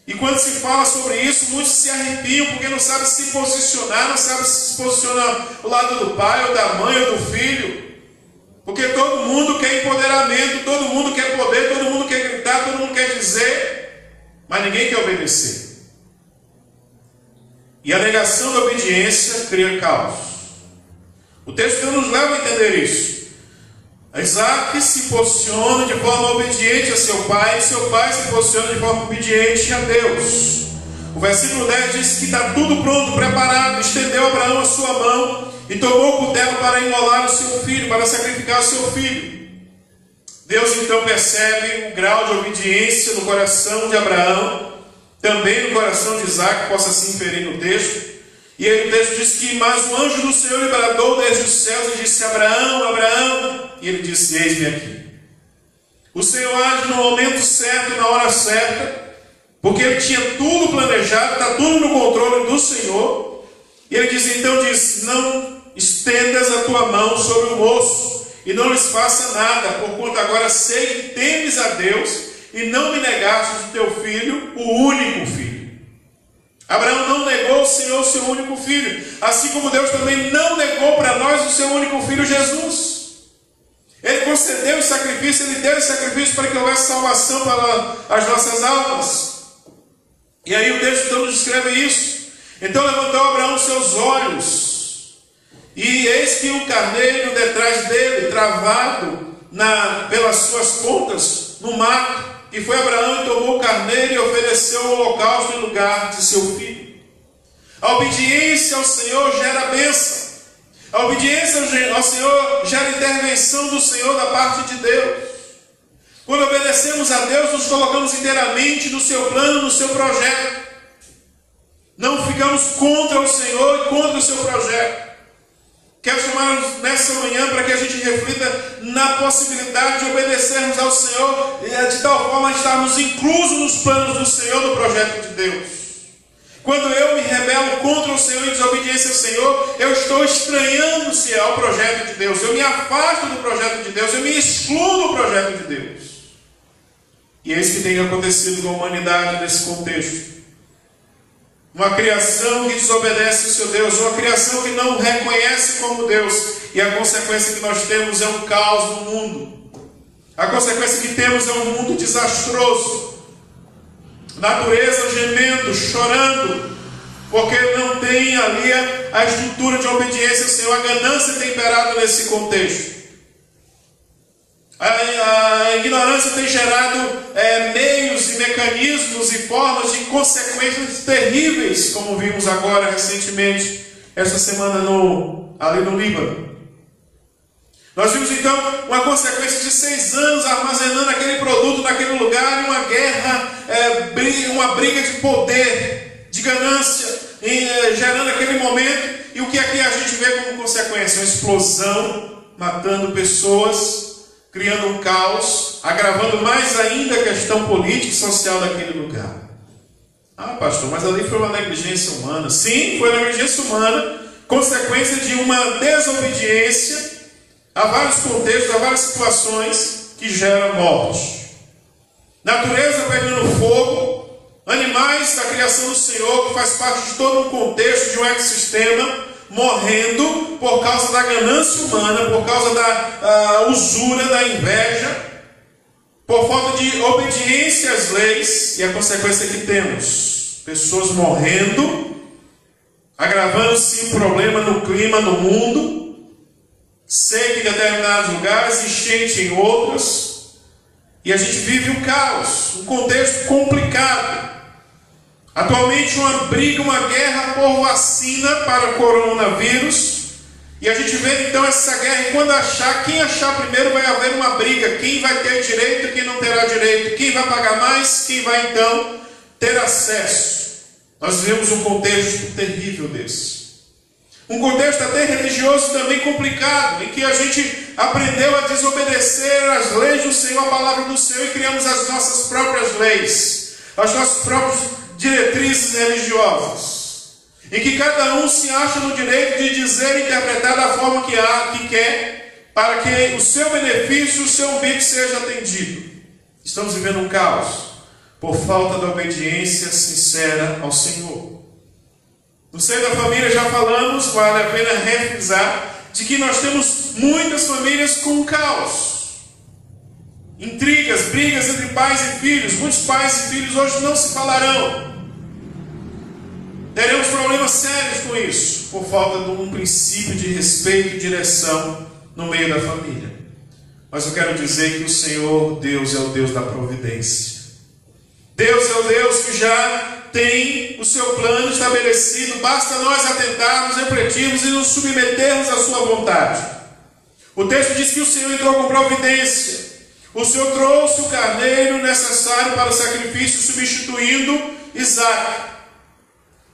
E quando se fala sobre isso, muitos se arrepiam porque não sabem se posicionar, não sabem se posicionar ao lado do pai, ou da mãe, ou do filho. Porque todo mundo quer empoderamento, todo mundo quer poder, todo mundo quer gritar, todo mundo quer dizer, mas ninguém quer obedecer. E a negação da obediência cria caos. O texto nos leva a entender isso. Isaac se posiciona de forma obediente a seu pai, e seu pai se posiciona de forma obediente a Deus. O versículo 10 diz que está tudo pronto, preparado. Estendeu Abraão a sua mão e tomou o cutelo para imolar o seu filho, para sacrificar o seu filho. Deus então percebe o grau de obediência no coração de Abraão, também no coração de Isaac, possa se inferir no texto. E aí o texto diz que, mas o anjo do Senhor lhe bradou desde os céus e disse: Abraão, Abraão. E ele disse: eis-me aqui. O Senhor age no momento certo e na hora certa, porque ele tinha tudo planejado, está tudo no controle do Senhor. E ele diz, então disse: não estendas a tua mão sobre o moço, e não lhes faça nada, porquanto agora sei que temes a Deus, e não me negaste o teu filho, o único filho. Abraão não negou o Senhor, o seu único filho, assim como Deus também não negou para nós o seu único filho, Jesus. Ele concedeu o sacrifício, ele deu o sacrifício para que houvesse salvação para as nossas almas. E aí o texto então nos descreve isso. Então levantou Abraão seus olhos, e eis que um carneiro detrás dele, travado pelas suas pontas no mato. E foi Abraão e tomou o carneiro e ofereceu o holocausto em lugar de seu filho. A obediência ao Senhor gera bênção. A obediência ao Senhor gera intervenção do Senhor da parte de Deus. Quando obedecemos a Deus, nos colocamos inteiramente no seu plano, no seu projeto. Não ficamos contra o Senhor e contra o seu projeto. Quero chamar nessa manhã para que a gente reflita na possibilidade de obedecermos ao Senhor de tal forma a estarmos inclusos nos planos do Senhor, no projeto de Deus. Quando eu me rebelo contra o Senhor, em desobediência ao Senhor, eu estou estranhando-se ao projeto de Deus. Eu me afasto do projeto de Deus, eu me excluo do projeto de Deus. E é isso que tem acontecido com a humanidade nesse contexto. Uma criação que desobedece ao seu Deus, uma criação que não reconhece como Deus. E a consequência que nós temos é um caos no mundo. A consequência que temos é um mundo desastroso. Natureza gemendo, chorando, porque não tem ali a estrutura de obediência ao Senhor. A ganância temperada nesse contexto. A ignorância tem gerado meios e mecanismos e formas de consequências terríveis, como vimos agora recentemente, esta semana ali no Líbano. Nós vimos então uma consequência de 6 anos armazenando aquele produto naquele lugar, uma guerra, uma briga de poder, de ganância, gerando aquele momento. E o que aqui a gente vê como consequência? Uma explosão, matando pessoas, criando um caos, agravando mais ainda a questão política e social daquele lugar. Ah, pastor, mas ali foi uma negligência humana. Sim, foi uma negligência humana, consequência de uma desobediência a vários contextos, a várias situações que geram morte. Natureza pegando fogo, animais da criação do Senhor, que faz parte de todo um contexto, de um ecossistema, morrendo por causa da ganância humana, por causa da usura, da inveja, por falta de obediência às leis. E a consequência que temos: pessoas morrendo, agravando-se um problema no clima no mundo, seca em determinados lugares, enchente em outros, e a gente vive um caos, um contexto complicado. Atualmente uma briga, uma guerra por vacina para o coronavírus, e a gente vê então essa guerra, e quando quem achar primeiro vai haver uma briga, quem vai ter direito, quem não terá direito, quem vai pagar mais, quem vai então ter acesso. Nós vivemos um contexto terrível desse. Um contexto até religioso também complicado, em que a gente aprendeu a desobedecer às leis do Senhor, a palavra do Senhor, e criamos as nossas próprias leis, as nossas próprias diretrizes religiosas, em que cada um se acha no direito de dizer e interpretar da forma que quer, para que o seu benefício, o seu umbigo seja atendido. Estamos vivendo um caos por falta de obediência sincera ao Senhor. No seio da família já falamos, vale a pena refrisar, de que nós temos muitas famílias com caos. Intrigas, brigas entre pais e filhos. Muitos pais e filhos hoje não se falarão. Teremos problemas sérios com isso, por falta de um princípio de respeito e direção no meio da família. Mas eu quero dizer que o Senhor Deus é o Deus da providência. Deus é o Deus que já tem o seu plano estabelecido. Basta nós atentarmos, refletirmos e nos submetermos à sua vontade. O texto diz que o Senhor entrou com providência. O Senhor trouxe o carneiro necessário para o sacrifício, substituindo Isaac.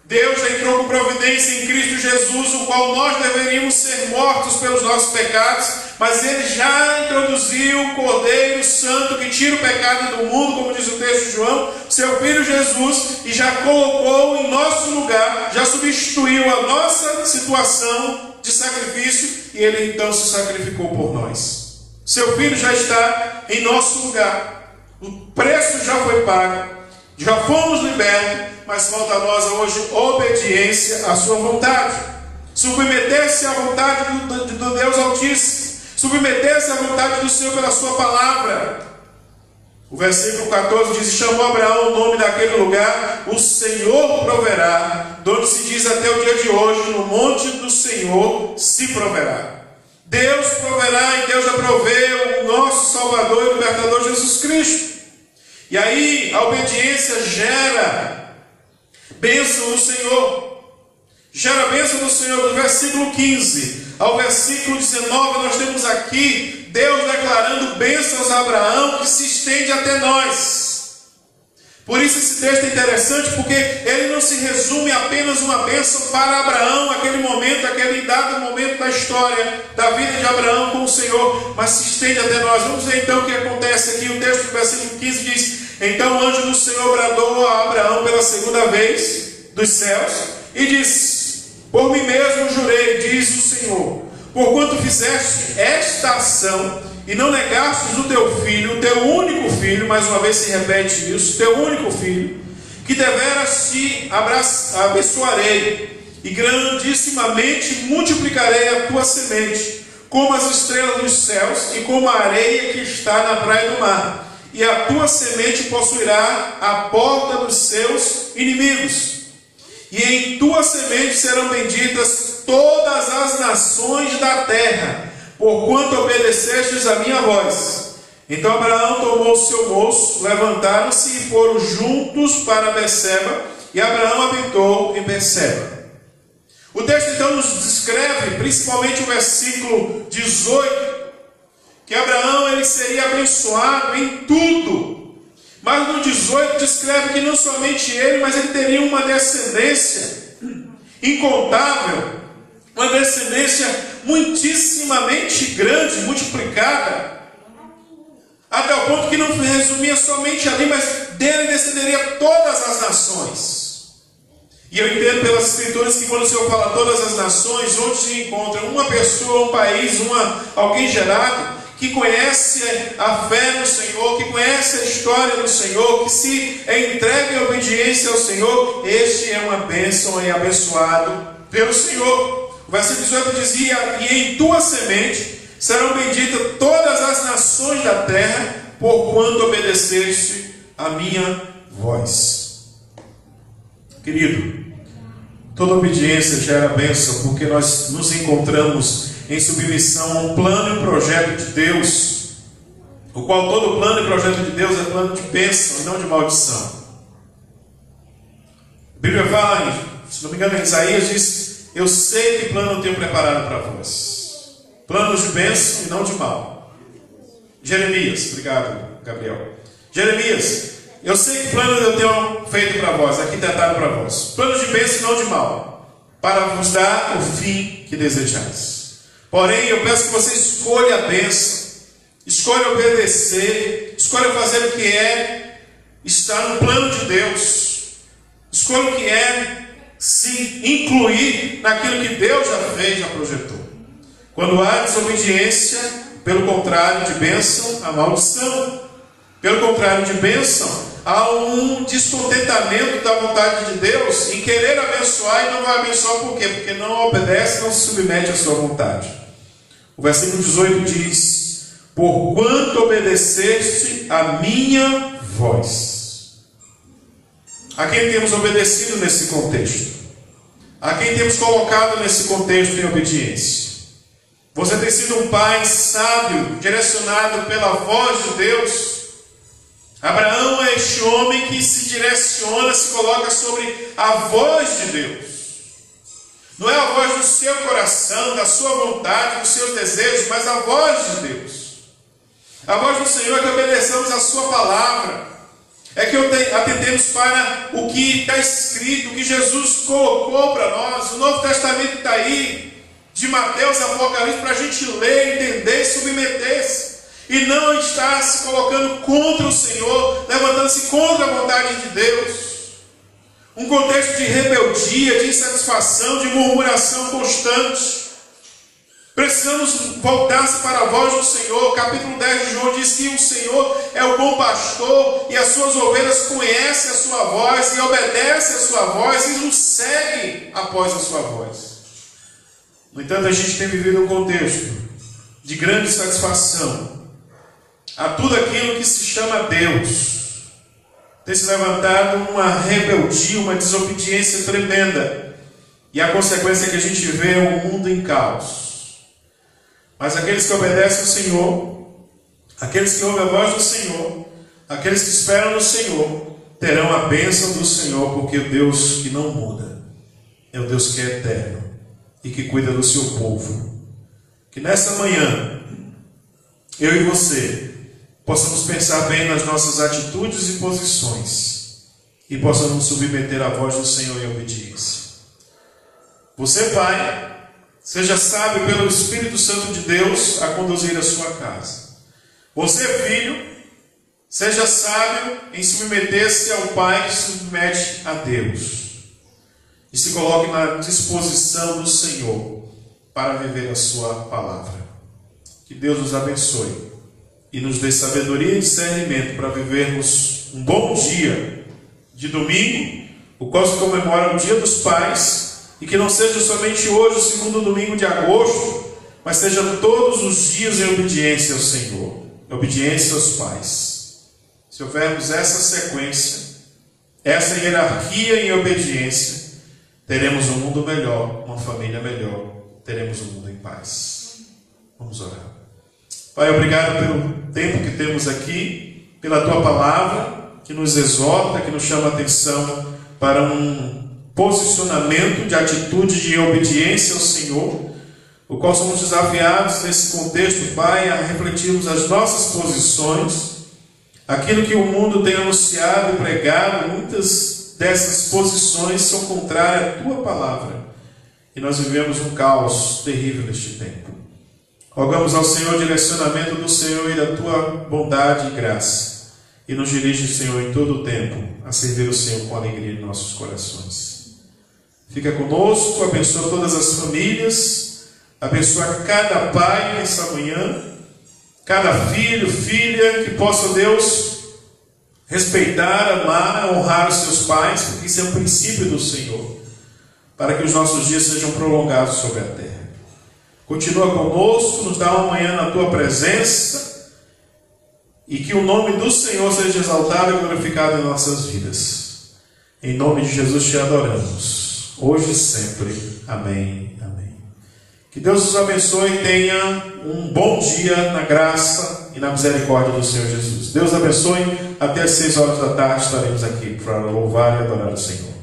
Deus entrou com providência em Cristo Jesus, o qual nós deveríamos ser mortos pelos nossos pecados, mas Ele já introduziu o Cordeiro Santo que tira o pecado do mundo, como diz o texto de João, seu Filho Jesus, e já colocou em nosso lugar, já substituiu a nossa situação de sacrifício, e Ele então se sacrificou por nós. Seu Filho já está em nosso lugar, o preço já foi pago, já fomos libertos, mas falta a nós hoje obediência à sua vontade. Submeter-se à vontade do Deus Altíssimo. Submeter-se à vontade do Senhor pela sua palavra. O versículo 14 diz: chamou Abraão o nome daquele lugar, o Senhor proverá, de onde se diz até o dia de hoje, no monte do Senhor se proverá. Deus proverá e Deus já provê o nosso Salvador e Libertador Jesus Cristo. E aí a obediência gera bênção do Senhor. Gera a bênção do Senhor. Do versículo 15 ao versículo 19 nós temos aqui Deus declarando bênçãos a Abraão que se estende até nós. Por isso esse texto é interessante, porque ele não se resume apenas uma bênção para Abraão, aquele momento, aquele dado momento da história, da vida de Abraão com o Senhor, mas se estende até nós. Vamos ver então o que acontece aqui. O texto do versículo 15 diz: então o anjo do Senhor bradou a Abraão pela segunda vez dos céus, e disse: por mim mesmo jurei, diz o Senhor, porquanto fizeste esta ação e não negastes o teu filho, o teu único filho, mais uma vez se repete isso, teu único filho, que deveras te abençoarei, e grandissimamente multiplicarei a tua semente, como as estrelas dos céus e como a areia que está na praia do mar, e a tua semente possuirá a porta dos seus inimigos. E em tua semente serão benditas todas as nações da terra, porquanto obedecestes a minha voz. Então Abraão tomou o seu moço, levantaram-se e foram juntos para Berseba, e Abraão habitou em Berseba. O texto então nos descreve, principalmente o versículo 18, que Abraão ele seria abençoado em tudo. Mas no 18 descreve que não somente ele, mas ele teria uma descendência incontável, uma descendência muitíssimamente grande, multiplicada, até o ponto que não resumia somente ali, mas dele descenderia todas as nações. E eu entendo pelas escrituras que quando o Senhor fala todas as nações, onde se encontra uma pessoa, um país, alguém gerado, que conhece a fé no Senhor, que conhece a história do Senhor, que se entrega em obediência ao Senhor, este é uma bênção e abençoado pelo Senhor. O versículo 18 dizia: e em tua semente serão benditas todas as nações da terra, porquanto obedeceste a minha voz. Querido, toda obediência gera bênção, porque nós nos encontramos em submissão a um plano e projeto de Deus, o qual todo plano e projeto de Deus é plano de bênção e não de maldição. A Bíblia fala, se não me engano, em Isaías diz: eu sei que plano eu tenho preparado para vós, planos de bênção e não de mal. Jeremias, obrigado Gabriel. Jeremias: eu sei que planos eu tenho feito para vós, arquitetado para vós, planos de bênção e não de mal, para vos dar o fim que desejais. Porém, eu peço que você escolha a bênção, escolha obedecer, escolha fazer o que é estar no plano de Deus, escolha o que é se incluir naquilo que Deus já fez, já projetou. Quando há desobediência, pelo contrário de bênção, há maldição. Pelo contrário de bênção, há um descontentamento da vontade de Deus em querer abençoar e não vai abençoar. Por quê? Porque não obedece, não se submete à sua vontade. O versículo 18 diz: porquanto obedeceste a minha voz. A quem temos obedecido nesse contexto? A quem temos colocado nesse contexto em obediência? Você tem sido um pai sábio, direcionado pela voz de Deus? Abraão é este homem que se direciona, se coloca sobre a voz de Deus. Não é a voz do seu coração, da sua vontade, dos seus desejos, mas a voz de Deus. A voz do Senhor é que obedecemos a sua palavra. É que atendemos para o que está escrito, o que Jesus colocou para nós. O Novo Testamento está aí, de Mateus a Apocalipse, para a gente ler, entender e submeter-se. E não estar se colocando contra o Senhor, levantando-se contra a vontade de Deus. Um contexto de rebeldia, de insatisfação, de murmuração constante. Precisamos voltar-se para a voz do Senhor. Capítulo 10 de João diz que o Senhor é o bom pastor e as suas ovelhas conhecem a sua voz e obedecem a sua voz e nos seguem após a sua voz. No entanto, a gente tem vivido um contexto de grande satisfação a tudo aquilo que se chama Deus. Tem se levantado uma rebeldia, uma desobediência tremenda. E a consequência é que a gente vê o mundo em caos. Mas aqueles que obedecem ao Senhor, aqueles que ouvem a voz do Senhor, aqueles que esperam no Senhor, terão a bênção do Senhor, porque o Deus que não muda é o Deus que é eterno e que cuida do seu povo. Que nesta manhã, eu e você possamos pensar bem nas nossas atitudes e posições e possamos nos submeter à voz do Senhor em obediência. Você, pai, seja sábio pelo Espírito Santo de Deus a conduzir a sua casa. Você, filho, seja sábio em submeter-se ao Pai que se submete a Deus. e se coloque na disposição do Senhor para viver a sua palavra. Que Deus nos abençoe e nos dê sabedoria e discernimento para vivermos um bom dia de domingo, o qual se comemora o Dia dos Pais, e que não seja somente hoje, o segundo domingo de agosto, mas seja todos os dias em obediência ao Senhor, em obediência aos pais. Se houvermos essa sequência, essa hierarquia em obediência, teremos um mundo melhor, uma família melhor, teremos um mundo em paz. Vamos orar. Pai, obrigado pelo tempo que temos aqui, pela Tua palavra, que nos exorta, que nos chama a atenção para um posicionamento de atitude de obediência ao Senhor, o qual somos desafiados nesse contexto, Pai, a refletirmos as nossas posições, aquilo que o mundo tem anunciado e pregado. Muitas dessas posições são contrárias à Tua palavra, e nós vivemos um caos terrível neste tempo. Rogamos ao Senhor o direcionamento do Senhor e da Tua bondade e graça, e nos dirige, Senhor, em todo o tempo, a servir o Senhor com alegria em nossos corações. Fica conosco, abençoa todas as famílias, abençoa cada pai nessa manhã, cada filho, filha, que possa, Deus, respeitar, amar, honrar os seus pais, porque isso é o princípio do Senhor, para que os nossos dias sejam prolongados sobre a terra. Continua conosco, nos dá uma manhã na Tua presença, e que o nome do Senhor seja exaltado e glorificado em nossas vidas. Em nome de Jesus te adoramos, hoje e sempre. Amém. Amém. Que Deus nos abençoe e tenha um bom dia na graça e na misericórdia do Senhor Jesus. Deus abençoe. Até às 6 horas da tarde estaremos aqui para louvar e adorar o Senhor.